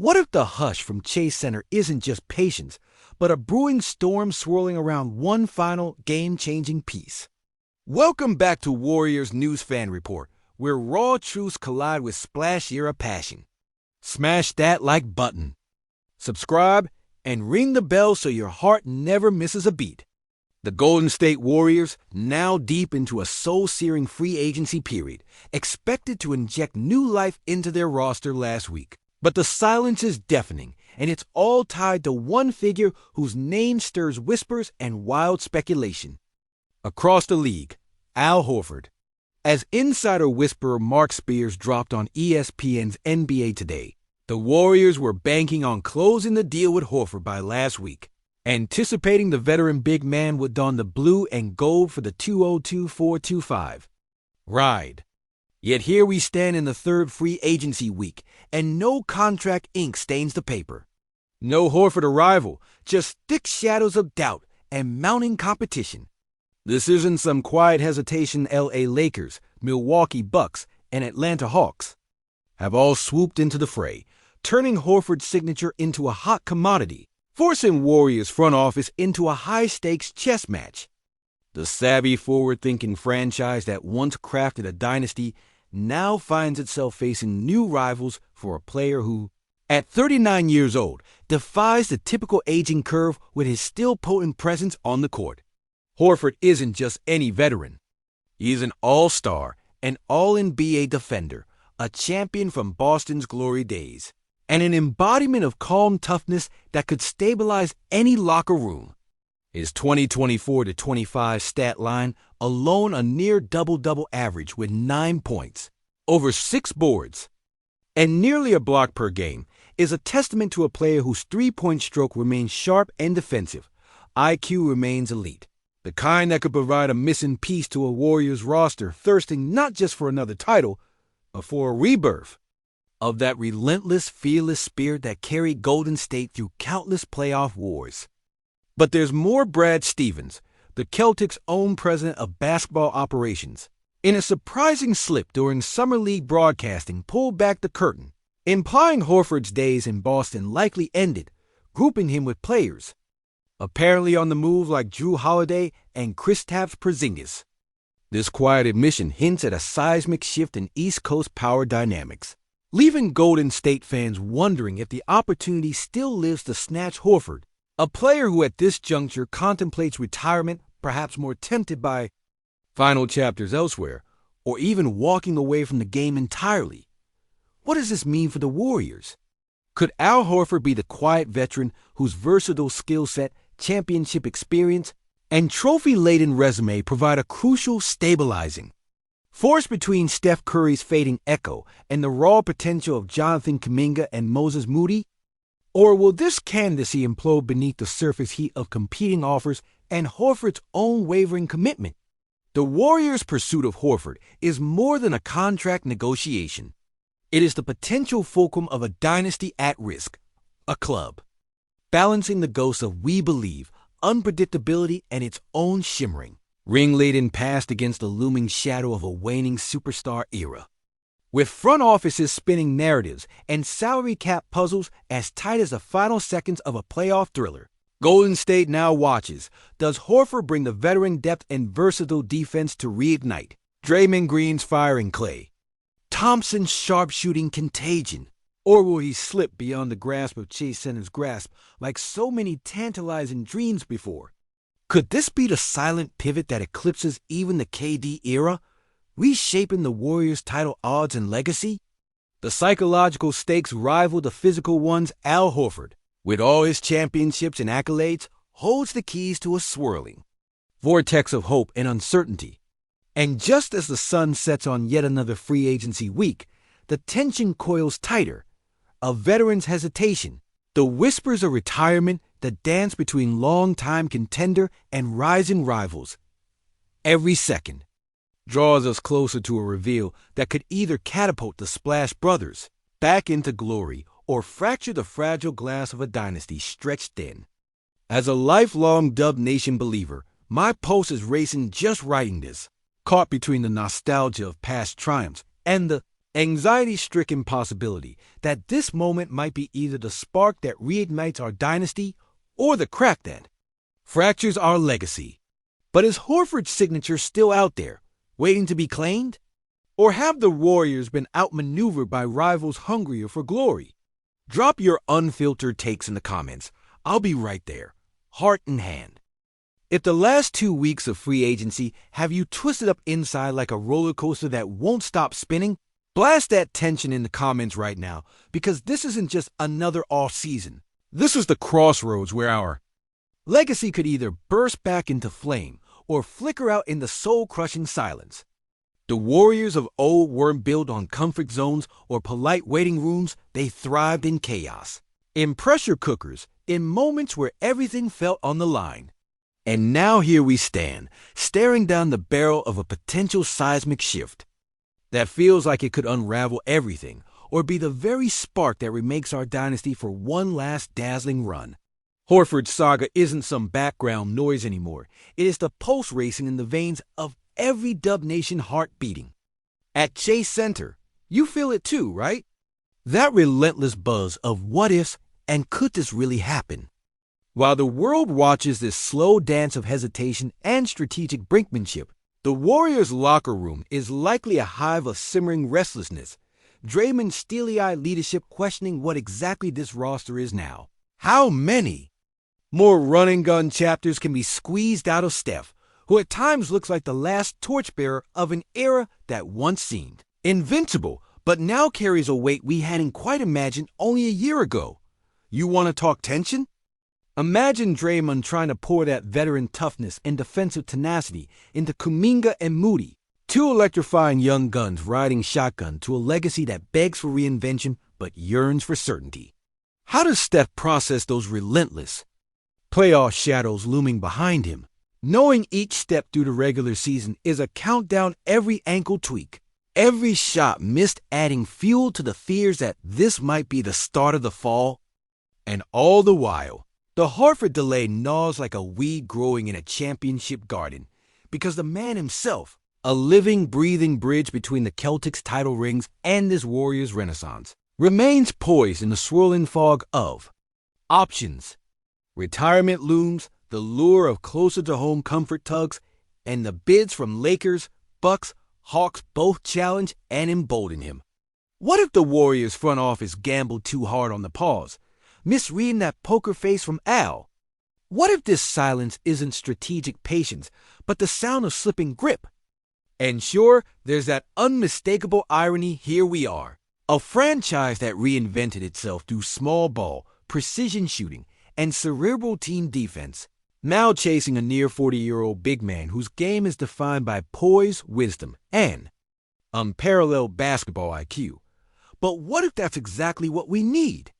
What if the hush from Chase Center isn't just patience, but a brewing storm swirling around one final game-changing piece? Welcome back to Warriors News Fan Report, where raw truths collide with splash-era passion. Smash that like button, subscribe, and ring the bell so your heart never misses a beat. The Golden State Warriors, now deep into a soul-searing free agency period, expected to inject new life into their roster last week. But the silence is deafening, and it's all tied to one figure whose name stirs whispers and wild speculation. Across the league, Al Horford. As insider whisperer Mark Spears dropped on ESPN's NBA Today, the Warriors were banking on closing the deal with Horford by last week, anticipating the veteran big man would don the blue and gold for the 2024-25 ride. Yet here we stand in the third free agency week, and no contract ink stains the paper. No Horford arrival, just thick shadows of doubt and mounting competition. This isn't some quiet hesitation. LA Lakers, Milwaukee Bucks, and Atlanta Hawks have all swooped into the fray, turning Horford's signature into a hot commodity, forcing Warriors front office into a high-stakes chess match. The savvy, forward-thinking franchise that once crafted a dynasty now finds itself facing new rivals for a player who, at 39 years old, defies the typical aging curve with his still potent presence on the court. Horford isn't just any veteran. He's an all-star, an all-NBA defender, a champion from Boston's glory days, and an embodiment of calm toughness that could stabilize any locker room. His 2024-25 stat line alone a near double-double average with 9 points, over 6 boards, and nearly a block per game is a testament to a player whose three-point stroke remains sharp and defensive. IQ remains elite, the kind that could provide a missing piece to a Warriors roster thirsting not just for another title, but for a rebirth of that relentless, fearless spirit that carried Golden State through countless playoff wars. But there's more. Brad Stevens, the Celtics' own president of basketball operations, in a surprising slip during Summer League broadcasting, pulled back the curtain, implying Horford's days in Boston likely ended, grouping him with players apparently on the move like Drew Holiday and Kristaps Porzingis. This quiet admission hints at a seismic shift in East Coast power dynamics, leaving Golden State fans wondering if the opportunity still lives to snatch Horford, a player who at this juncture contemplates retirement, perhaps more tempted by final chapters elsewhere, or even walking away from the game entirely. What does this mean for the Warriors? Could Al Horford be the quiet veteran whose versatile skill set, championship experience, and trophy-laden resume provide a crucial stabilizing force between Steph Curry's fading echo and the raw potential of Jonathan Kuminga and Moses Moody? Or will this candidacy implode beneath the surface heat of competing offers and Horford's own wavering commitment? The Warriors' pursuit of Horford is more than a contract negotiation. It is the potential fulcrum of a dynasty at risk, a club balancing the ghosts of we believe, unpredictability, and its own shimmering, ring-laden past against the looming shadow of a waning superstar era. With front offices spinning narratives and salary cap puzzles as tight as the final seconds of a playoff thriller, Golden State now watches. Does Horford bring the veteran depth and versatile defense to reignite Draymond Green's firing clay, Thompson's sharpshooting contagion? Or will he slip beyond the grasp of Chase Center's grasp like so many tantalizing dreams before? Could this be the silent pivot that eclipses even the KD era, reshaping the Warriors' title odds and legacy? The psychological stakes rival the physical ones. Al Horford, with all his championships and accolades, holds the keys to a swirling vortex of hope and uncertainty. And just as the sun sets on yet another free agency week, the tension coils tighter, a veteran's hesitation, the whispers of retirement, the dance between longtime contender and rising rivals. Every second draws us closer to a reveal that could either catapult the Splash Brothers back into glory or fracture the fragile glass of a dynasty stretched thin. As a lifelong Dub Nation believer, my pulse is racing just writing this, caught between the nostalgia of past triumphs and the Anxiety-stricken possibility that this moment might be either the spark that reignites our dynasty or the crack that fractures our legacy. But is Horford's signature still out there, waiting to be claimed? Or have the Warriors been outmaneuvered by rivals hungrier for glory? Drop your unfiltered takes in the comments. I'll be right there, heart in hand. If the last 2 weeks of free agency have you twisted up inside like a roller coaster that won't stop spinning, blast that tension in the comments right now, because this isn't just another off season. This is the crossroads where our legacy could either burst back into flame or flicker out in the soul-crushing silence. The Warriors of old weren't built on comfort zones or polite waiting rooms. They thrived in chaos, in pressure cookers, in moments where everything felt on the line. And now here we stand, staring down the barrel of a potential seismic shift that feels like it could unravel everything or be the very spark that remakes our dynasty for one last dazzling run. Horford's saga isn't some background noise anymore. It is the pulse racing in the veins of every Dub Nation heart beating. At Chase Center, you feel it too, right? That relentless buzz of what ifs and could this really happen? While the world watches this slow dance of hesitation and strategic brinkmanship, the Warriors' locker room is likely a hive of simmering restlessness, Draymond's steely-eyed leadership questioning what exactly this roster is now. How many more run-and-gun chapters can be squeezed out of Steph, who at times looks like the last torchbearer of an era that once seemed invincible, but now carries a weight we hadn't quite imagined only a year ago? You want to talk tension? Imagine Draymond trying to pour that veteran toughness and defensive tenacity into Kuminga and Moody, two electrifying young guns riding shotgun to a legacy that begs for reinvention but yearns for certainty. How does Steph process those relentless playoff shadows looming behind him, knowing each step through the regular season is a countdown, every ankle tweak, every shot missed adding fuel to the fears that this might be the start of the fall? And all the while, the Horford delay gnaws like a weed growing in a championship garden, because the man himself, a living, breathing bridge between the Celtics' title rings and this Warriors renaissance, remains poised in the swirling fog of options. Retirement looms, the lure of closer-to-home comfort tugs, and the bids from Lakers, Bucks, Hawks both challenge and embolden him. What if the Warriors front office gambled too hard on the pause, misreading that poker face from Al? What if this silence isn't strategic patience, but the sound of slipping grip? And sure, there's that unmistakable irony. Here we are, a franchise that reinvented itself through small ball, precision shooting, and cerebral team defense, now chasing a near 40-year-old big man whose game is defined by poise, wisdom, and unparalleled basketball IQ. But what if that's exactly what we need?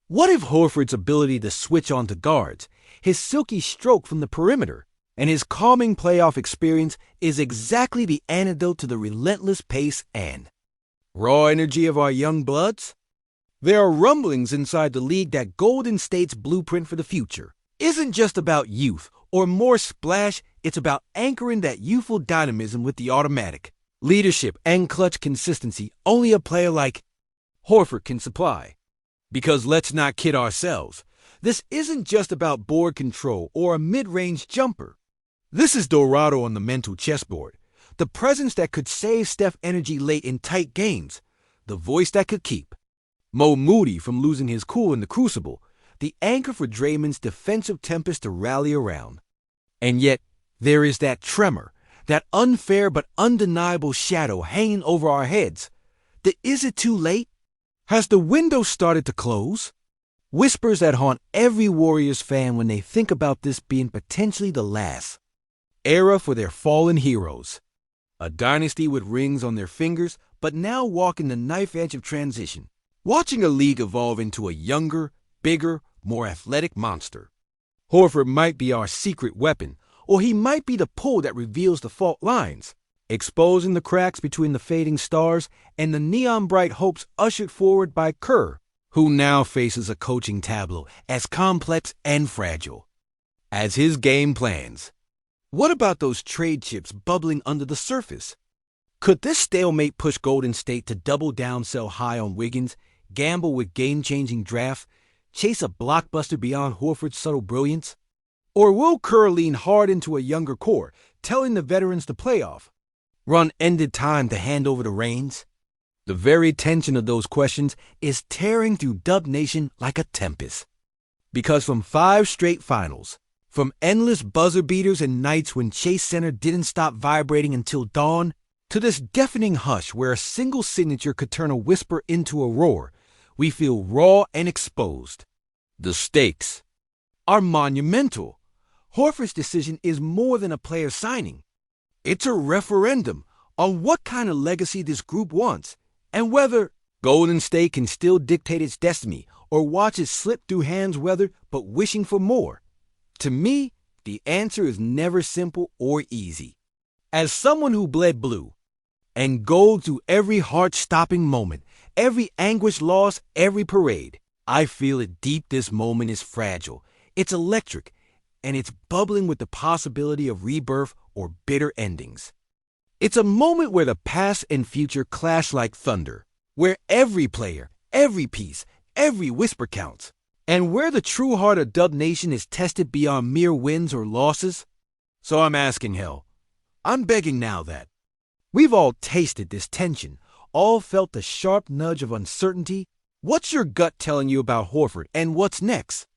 What if Horford's ability to switch onto guards, his silky stroke from the perimeter, and his calming playoff experience is exactly the antidote to the relentless pace and raw energy of our young bloods? There are rumblings inside the league that Golden State's blueprint for the future isn't just about youth or more splash. It's about anchoring that youthful dynamism with the automatic leadership and clutch consistency only a player like Horford can supply. Because let's not kid ourselves, this isn't just about board control or a mid-range jumper. This is Dorado on the mental chessboard, the presence that could save Steph energy late in tight games, the voice that could keep Mo Moody from losing his cool in the crucible, the anchor for Draymond's defensive tempest to rally around. And yet, there is that tremor, that unfair but undeniable shadow hanging over our heads. Is it too late? Has the window started to close? Whispers that haunt every Warriors fan when they think about this being potentially the last era for their fallen heroes. A dynasty with rings on their fingers, but now walking the knife edge of transition, watching a league evolve into a younger, bigger, more athletic monster. Horford might be our secret weapon, or he might be the pull that reveals the fault lines, exposing the cracks between the fading stars and the neon-bright hopes ushered forward by Kerr, who now faces a coaching tableau as complex and fragile as his game plans. What about those trade chips bubbling under the surface? Could this stalemate push Golden State to double down, sell high on Wiggins, gamble with game-changing draft, chase a blockbuster beyond Horford's subtle brilliance? Or will Kerr lean hard into a younger core, telling the veterans to play off, run ended time to hand over the reins? The very tension of those questions is tearing through Dub Nation like a tempest. Because from 5 straight finals, from endless buzzer beaters and nights when Chase Center didn't stop vibrating until dawn, to this deafening hush where a single signature could turn a whisper into a roar, we feel raw and exposed. The stakes are monumental. Horford's decision is more than a player signing. It's a referendum on what kind of legacy this group wants, and whether Golden State can still dictate its destiny or watch it slip through hands weathered but wishing for more. To me, the answer is never simple or easy. As someone who bled blue and gold through every heart-stopping moment, every anguished loss, every parade, I feel it deep. This moment is fragile, it's electric, and it's bubbling with the possibility of rebirth or bitter endings. It's a moment where the past and future clash like thunder, where every player, every piece, every whisper counts, and where the true heart of Dub Nation is tested beyond mere wins or losses. So I'm asking, hell, I'm begging now that we've all tasted this tension, all felt the sharp nudge of uncertainty. What's your gut telling you about Horford and what's next?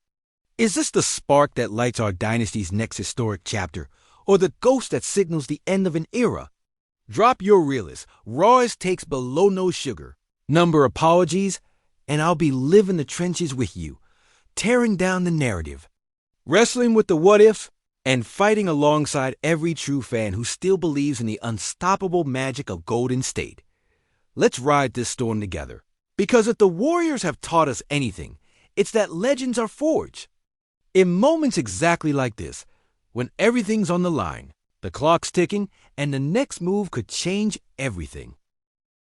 Is this the spark that lights our dynasty's next historic chapter, or the ghost that signals the end of an era? Drop your realist, rawest takes below no sugar, number apologies, and I'll be living the trenches with you, tearing down the narrative, wrestling with the what-ifs, and fighting alongside every true fan who still believes in the unstoppable magic of Golden State. Let's ride this storm together, because if the Warriors have taught us anything, it's that legends are forged. In moments exactly like this, when everything's on the line, the clock's ticking, and the next move could change everything.